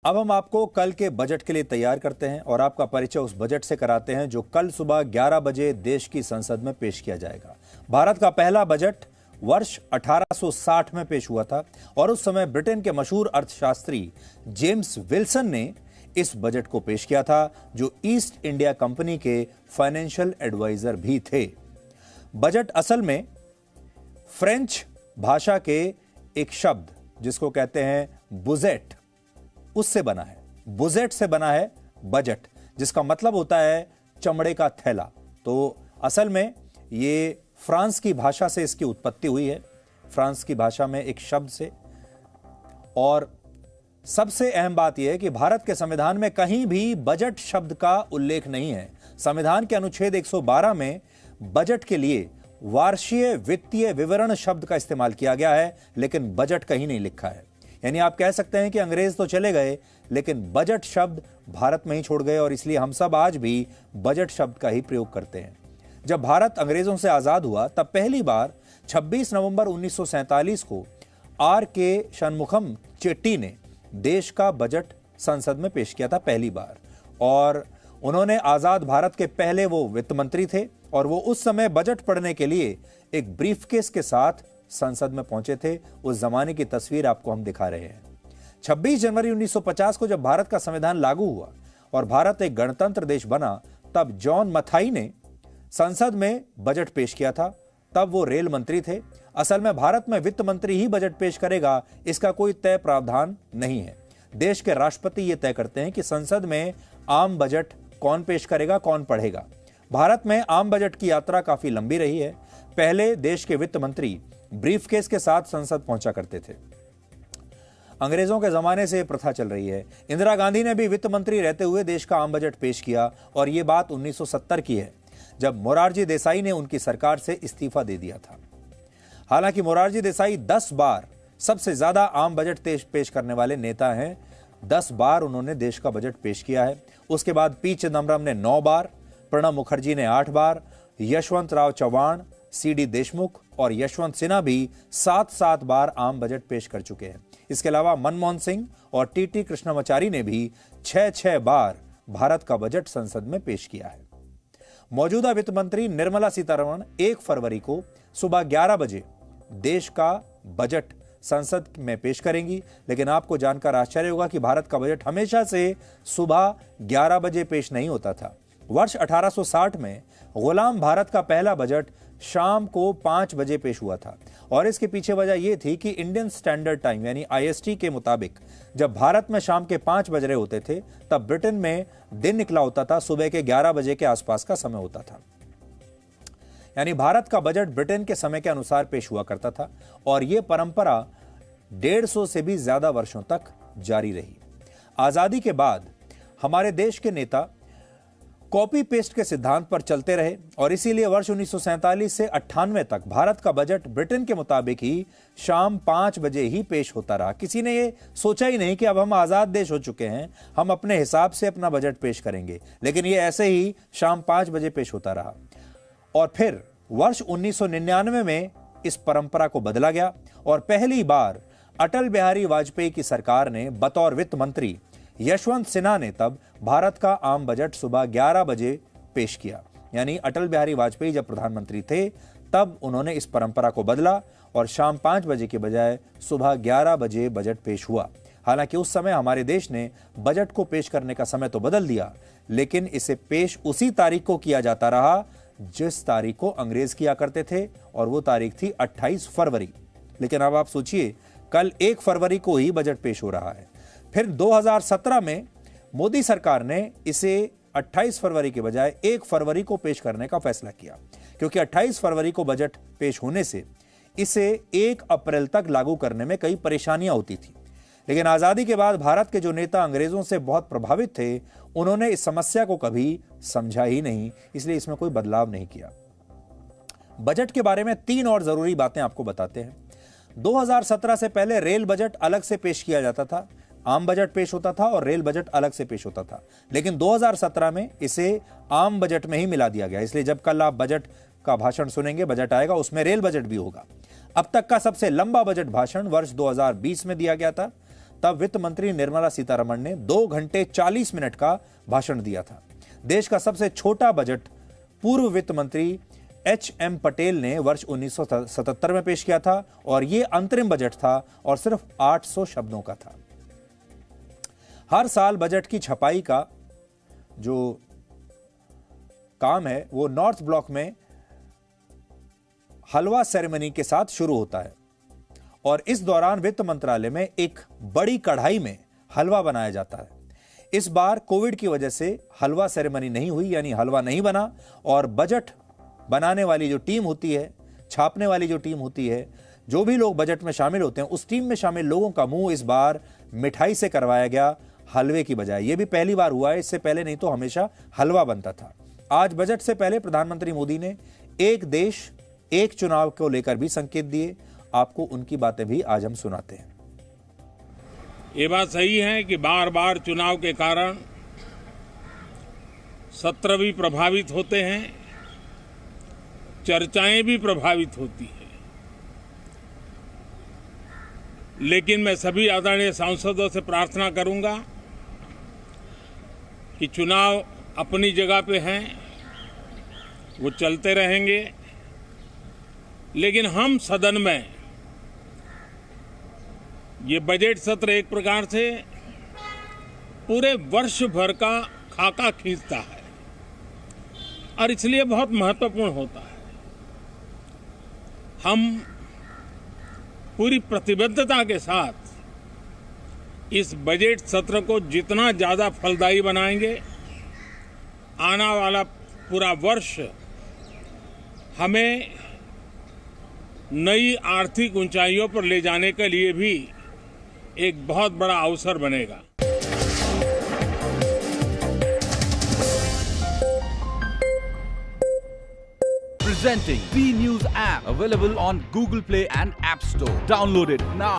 अब हम आपको कल के बजट के लिए तैयार करते हैं और आपका परिचय उस बजट से कराते हैं जो कल सुबह 11 बजे देश की संसद में पेश किया जाएगा। भारत का पहला बजट वर्ष 1860 में पेश हुआ था और उस समय ब्रिटेन के मशहूर अर्थशास्त्री जेम्स विल्सन ने इस बजट को पेश किया था, जो ईस्ट इंडिया कंपनी के फाइनेंशियल एडवाइजर भी थे। बजट असल में फ्रेंच भाषा के एक शब्द जिसको कहते हैं बुजेट, उससे बना है। बुजेट से बना है बजट, जिसका मतलब होता है चमड़े का थैला। तो असल में ये फ्रांस की भाषा से इसकी उत्पत्ति हुई है, फ्रांस की भाषा में एक शब्द से। और सबसे अहम बात यह है कि भारत के संविधान में कहीं भी बजट शब्द का उल्लेख नहीं है। संविधान के अनुच्छेद 112 में बजट के लिए वार्षिक वित्तीय विवरण शब्द का इस्तेमाल किया गया है, लेकिन बजट कहीं नहीं लिखा है। यानी आप कह सकते हैं कि अंग्रेज तो चले गए, लेकिन बजट शब्द भारत में ही छोड़ गए और इसलिए हम सब आज भी बजट शब्द का ही प्रयोग करते हैं। जब भारत अंग्रेजों से आजाद हुआ तब पहली बार 26 नवंबर 1947 को R.K. शनमुखम चेट्टी ने देश का बजट संसद में पेश किया था पहली बार। और उन्होंने आजाद भारत के पहले वो वित्त मंत्री थे और वो उस समय बजट पढ़ने के लिए एक ब्रीफकेस के साथ संसद में पहुंचे थे। उस जमाने की तस्वीर आपको हम दिखा रहे हैं। 26 जनवरी 1950 को जब भारत का संविधान लागू हुआ और भारत एक गणतंत्र देश बना, तब जॉन मथाई ने संसद में बजट पेश किया था। तब वो रेल मंत्री थे। असल में भारत में वित्त मंत्री ही बजट पेश करेगा, इसका कोई तय प्रावधान नहीं है। देश के राष्ट्रपति ये तय करते हैं कि संसद में आम बजट कौन पेश करेगा, कौन पढ़ेगा। भारत में आम बजट की यात्रा काफी लंबी रही है। पहले देश के वित्त मंत्री ब्रीफकेस के साथ संसद पहुंचा करते थे। अंग्रेजों के जमाने से प्रथा चल रही है। इंदिरा गांधी ने भी वित्त मंत्री रहते हुए देश का आम बजट पेश किया और यह बात 1970 की है, जब मोरारजी देसाई ने उनकी सरकार से इस्तीफा दे दिया था। हालांकि मोरारजी देसाई 10 बार सबसे ज्यादा आम बजट पेश करने वाले नेता हैं। 10 बार उन्होंने देश का बजट पेश किया है। उसके बाद पी चिदम्बरम ने 9 बार, प्रणब मुखर्जी ने 8 बार, यशवंत राव चव्हाण, CD देशमुख और यशवंत सिन्हा भी 7-7 बार आम बजट पेश कर चुके हैं। इसके अलावा मनमोहन सिंह और TT कृष्णमाचारी ने भी 6-6 बार भारत का बजट संसद में पेश किया है। मौजूदा वित्त मंत्री निर्मला सीतारमण 1 फरवरी को सुबह 11 बजे देश का बजट संसद में पेश करेंगी। लेकिन आपको जानकर आश्चर्य होगा कि भारत का बजट हमेशा से सुबह 11 बजे पेश नहीं होता था। वर्ष 1860 में गुलाम भारत का पहला बजट शाम को 5 बजे पेश हुआ था और इसके पीछे वजह यह थी कि इंडियन स्टैंडर्ड टाइम यानी IST के मुताबिक जब भारत में शाम के 5 बज रहे होते थे, तब ब्रिटेन में दिन निकला होता था, सुबह के 11 बजे के आसपास का समय होता था। यानी भारत का बजट ब्रिटेन के समय के अनुसार पेश हुआ करता था और यह परंपरा 150 से भी ज्यादा वर्षों तक जारी रही। आजादी के बाद हमारे देश के नेता कॉपी पेस्ट के सिद्धांत पर चलते रहे और इसीलिए वर्ष 1947 से 98 तक भारत का बजट ब्रिटेन के मुताबिक ही शाम 5 बजे ही पेश होता रहा। किसी ने ये सोचा ही नहीं कि अब हम आजाद देश हो चुके हैं, हम अपने हिसाब से अपना बजट पेश करेंगे, लेकिन ये ऐसे ही शाम 5 बजे पेश होता रहा। और फिर वर्ष 1999 में इस परंपरा को बदला गया और पहली बार अटल बिहारी वाजपेयी की सरकार ने बतौर वित्त मंत्री यशवंत सिन्हा ने तब भारत का आम बजट सुबह 11 बजे पेश किया। यानी अटल बिहारी वाजपेयी जब प्रधानमंत्री थे तब उन्होंने इस परंपरा को बदला और शाम 5 बजे के बजाय सुबह 11 बजे बजट पेश हुआ। हालांकि उस समय हमारे देश ने बजट को पेश करने का समय तो बदल दिया, लेकिन इसे पेश उसी तारीख को किया जाता रहा जिस तारीख को अंग्रेज किया करते थे और वो तारीख थी 28 फरवरी। लेकिन अब आप सोचिए, कल 1 फरवरी को ही बजट पेश हो रहा है। फिर 2017 में मोदी सरकार ने इसे 28 फरवरी के बजाय 1 फरवरी को पेश करने का फैसला किया, क्योंकि 28 फरवरी को बजट पेश होने से इसे 1 अप्रैल तक लागू करने में कई परेशानियां होती थी। लेकिन आजादी के बाद भारत के जो नेता अंग्रेजों से बहुत प्रभावित थे, उन्होंने इस समस्या को कभी समझा ही नहीं, इसलिए इसमें कोई बदलाव नहीं किया। बजट के बारे में 3 और जरूरी बातें आपको बताते हैं। 2017 से पहले रेल बजट अलग से पेश किया जाता था, आम बजट पेश होता था और रेल बजट अलग से पेश होता था। लेकिन 2017 में इसे आम बजट में ही मिला दिया गया, इसलिए जब कल आप बजट का भाषण सुनेंगे, बजट आएगा, उसमें रेल बजट भी होगा। अब तक का सबसे लंबा बजट भाषण वर्ष 2020 में दिया गया था, तब वित्त मंत्री निर्मला सीतारमण ने 2 घंटे 40 मिनट का भाषण दिया था। देश का सबसे छोटा बजट पूर्व वित्त मंत्री एच.एम. पटेल ने वर्ष 1977 में पेश किया था और यह अंतरिम बजट था और सिर्फ 800 शब्दों का था। हर साल बजट की छपाई का जो काम है वो नॉर्थ ब्लॉक में हलवा सेरेमनी के साथ शुरू होता है और इस दौरान वित्त मंत्रालय में एक बड़ी कढ़ाई में हलवा बनाया जाता है। इस बार कोविड की वजह से हलवा सेरेमनी नहीं हुई, यानी हलवा नहीं बना और बजट बनाने वाली जो टीम होती है, छापने वाली जो टीम होती है, जो भी लोग बजट में शामिल होते हैं, उस टीम में शामिल लोगों का मुंह इस बार मिठाई से करवाया गया हलवे की बजाय। यह भी पहली बार हुआ है, इससे पहले नहीं तो हमेशा हलवा बनता था। आज बजट से पहले प्रधानमंत्री मोदी ने एक देश एक चुनाव को लेकर भी संकेत दिए। आपको उनकी बातें भी आज हम सुनाते हैं। ये बात सही है कि बार बार चुनाव के कारण सत्र भी प्रभावित होते हैं, चर्चाएं भी प्रभावित होती हैं। लेकिन मैं सभी आदरणीय सांसदों से प्रार्थना करूंगा कि चुनाव अपनी जगह पे हैं, वो चलते रहेंगे, लेकिन हम सदन में ये बजट सत्र एक प्रकार से पूरे वर्ष भर का खाका खींचता है और इसलिए बहुत महत्वपूर्ण होता है। हम पूरी प्रतिबद्धता के साथ इस बजट सत्र को जितना ज्यादा फलदायी बनाएंगे, आने वाला पूरा वर्ष हमें नई आर्थिक ऊंचाइयों पर ले जाने के लिए भी एक बहुत बड़ा अवसर बनेगा। Presenting B News app, available on Google Play and App Store. Download it now.